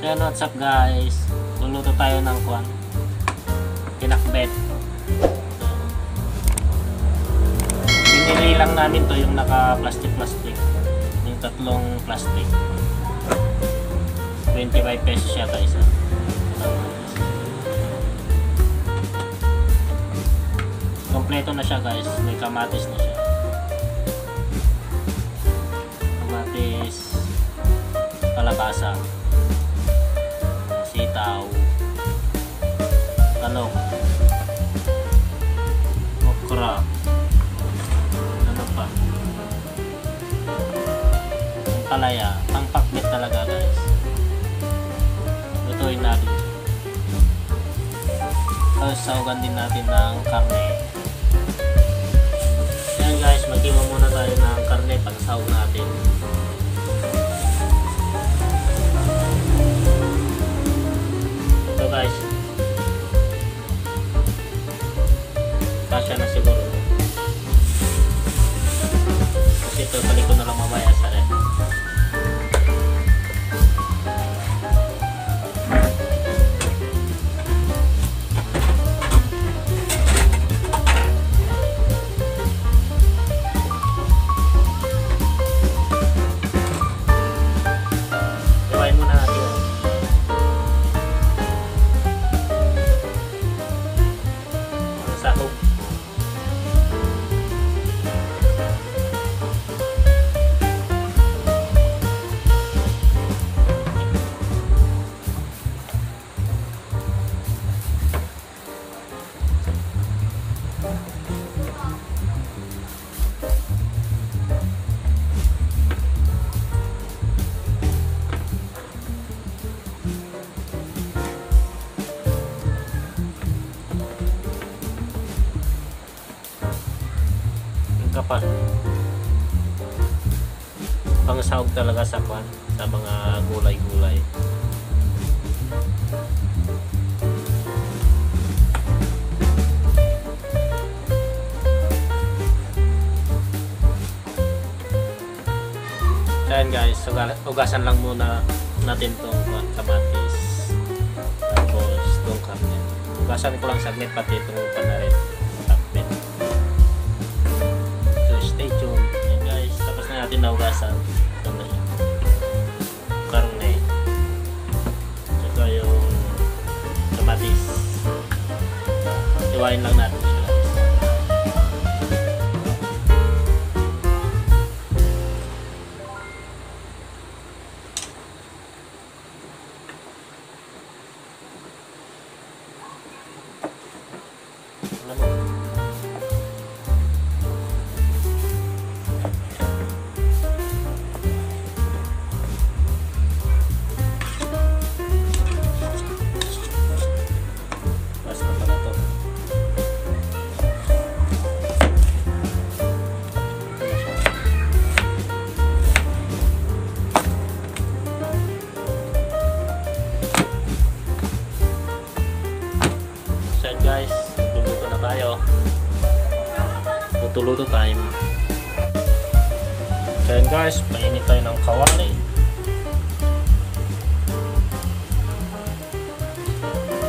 So yan, what's up guys? Luluto tayo ng pinakbet. Pinili lang namin to yung naka plastic. Yung tatlong plastic. 25 pesos yata isa. Kompleto na siya guys. May kamatis na siya. Kamatis, kalabasa, sitaw, talong, okra, ano pa, ang palaya, ang pakbet talaga guys. Lutuin natin. Tapos saugan din natin ng karne. Yan guys, mag-iwa muna tayo ng karne pag sahog natin. Ito guys, kasya na siguro. Kasi ito, balik ko na lang mamaya sa rin. Iwain muna natin. Sahog. Kapal. Pangsahog talaga sa mga gulay-gulay. Ayan guys, ugasan lang muna natin tong kamatis. Tapos tong karne. Ugasan ko lang saglit pati itong panarin. Natin naugasan ito na siya, karne, saka yung kamatis. Iwain lang natin siya guys. Alam mo, guys, luluto na tayo. Luto time. Then guys, mainit tayo ng kawali.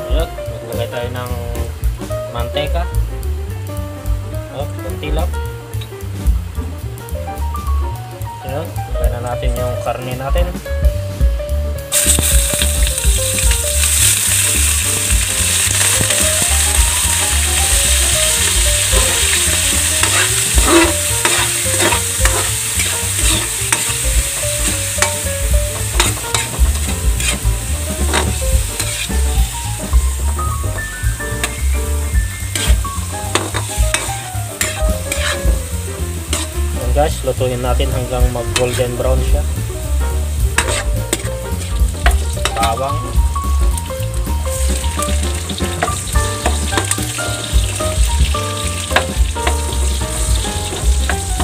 Ayan, maglagay tayo ng manteka. Kunti lang. Ayan, lagay na natin yung karne natin. Guys, lutuin natin hanggang mag golden brown siya. Bawang,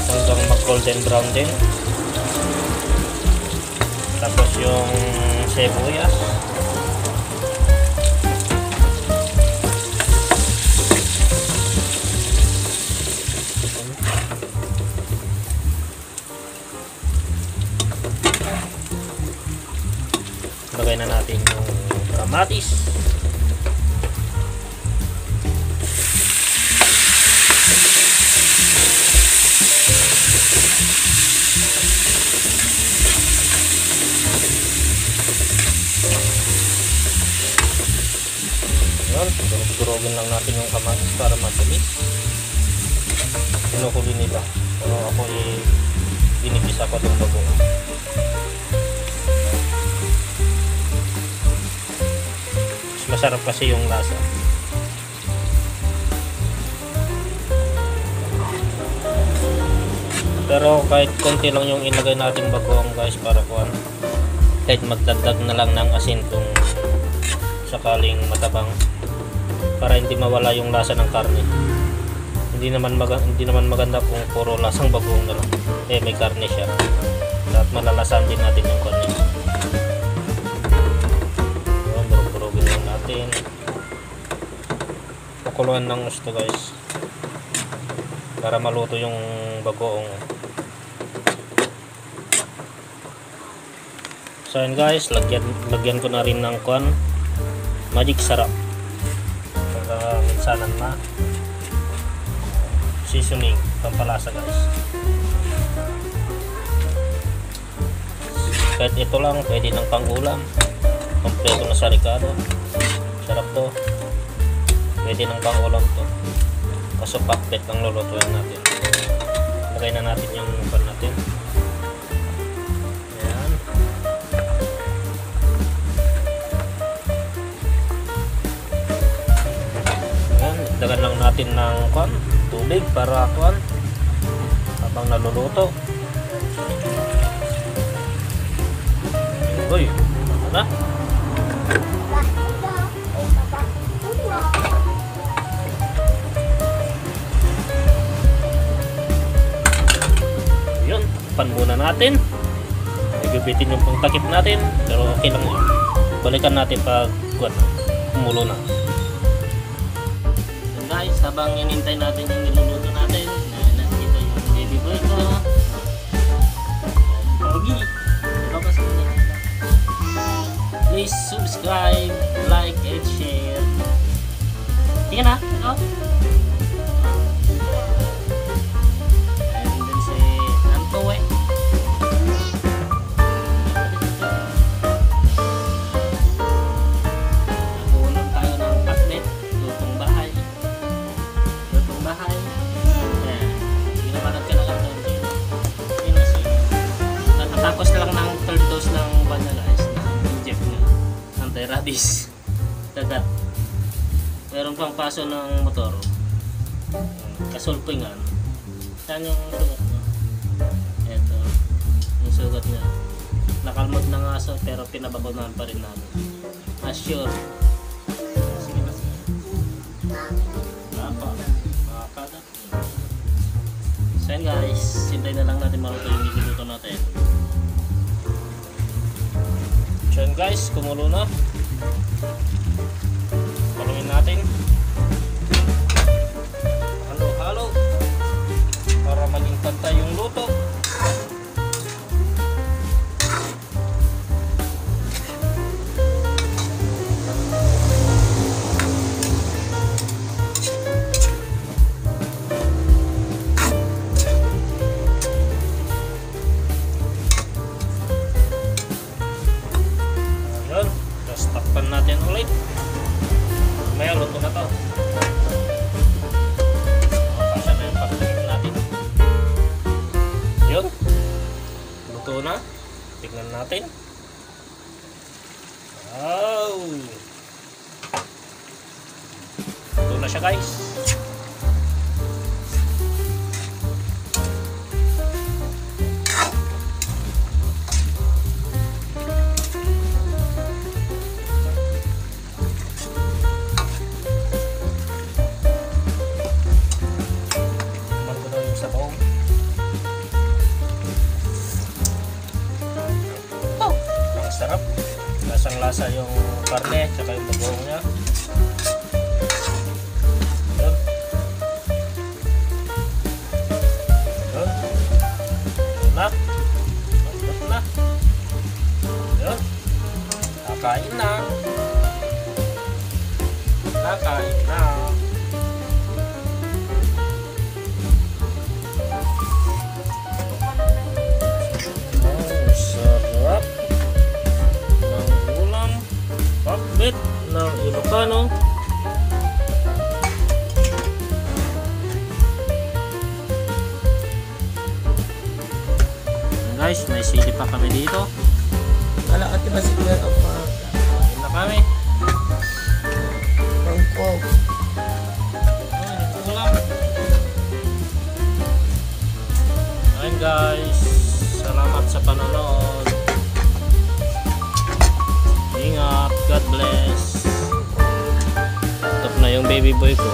hanggang mag golden brown din. Tapos yung sibuyas, Lagay na natin yung kamatis. Durog-durogin lang natin yung kamatis para matulis. Pinukuli nila. Pero ako ginigisa ko itong bagoong. Mas masarap kasi yung lasa. Pero kahit konti lang yung ilagay natin bagoong guys, para kuan. Kahit magdagdag na lang ng asin kung sakaling matabang, para hindi mawala yung lasa ng karne. Hindi naman maganda kung puro lasang bagoong na lang. May karne siya. Dapat malalasan din natin yung karne. Durog-durogin lang natin. Pakuluan ng gusto guys, para maluto yung bagoong. So yun guys, lagyan ko na rin ng magic sarap para minsanan na seasoning, pampalasa guys. Kahit ito lang, pwede ng pangulam, kompleto na sa ricado. Sarap to, pwede ng pangulam to. Kaso pakbet ang lulutuin natin. Lagay na natin yung pan natin. Ayan. Ayan, dagan lang natin ng tubig para habang naluluto. Uy, ano na? Yun, pan muna natin.Igubitin yung pangtakip natin, pero okay lang yun. Balikan natin pag kumulo na. Guys, habang inintay natin yung niluluto natin, nandito yung baby boy ko. Pogi. Please subscribe, like, and share. Tingnan na. Ito. And then si Antowe. Nakuulam tayo ng pakbet. Lutong bahay. Tapos na lang ng third dose ng guys, inject niya anti-rabies dagat. Meron pang paso ng motor, kasulpingan. Saan yung sugat niya? Eto yung sugat niya. Nakalmot ng aso pero pinabakunahan pa rin namin. Assure. Sige na siya. Apa makakagat. So yun guys, sintay na lang natin maluto yung niluluto natin. So yun guys, kumulo na. Paluin natin. Halo-halo para maging pantay yung luto. Natin ulit. May luto na to. Pasya na yung pagkain natin. Yun. Luto na. Tignan natin. Wow. Luto na siya guys. Sarap, lasang-lasa yung karne tsaka yung bagoong nya. Yun. Yun. Yun na. Yun na. Yun. Kakain na. Kakain na. Oh, sarap ng ulam pakbet ng Ilocano. Guys, may sili pa kami dito. Wala ka diba si Kuya Opa? Kain na kami. Pangkog. Ulam. Ayun guys, salamat sa panonood. Ingat, God bless. Top na yung baby boy ko.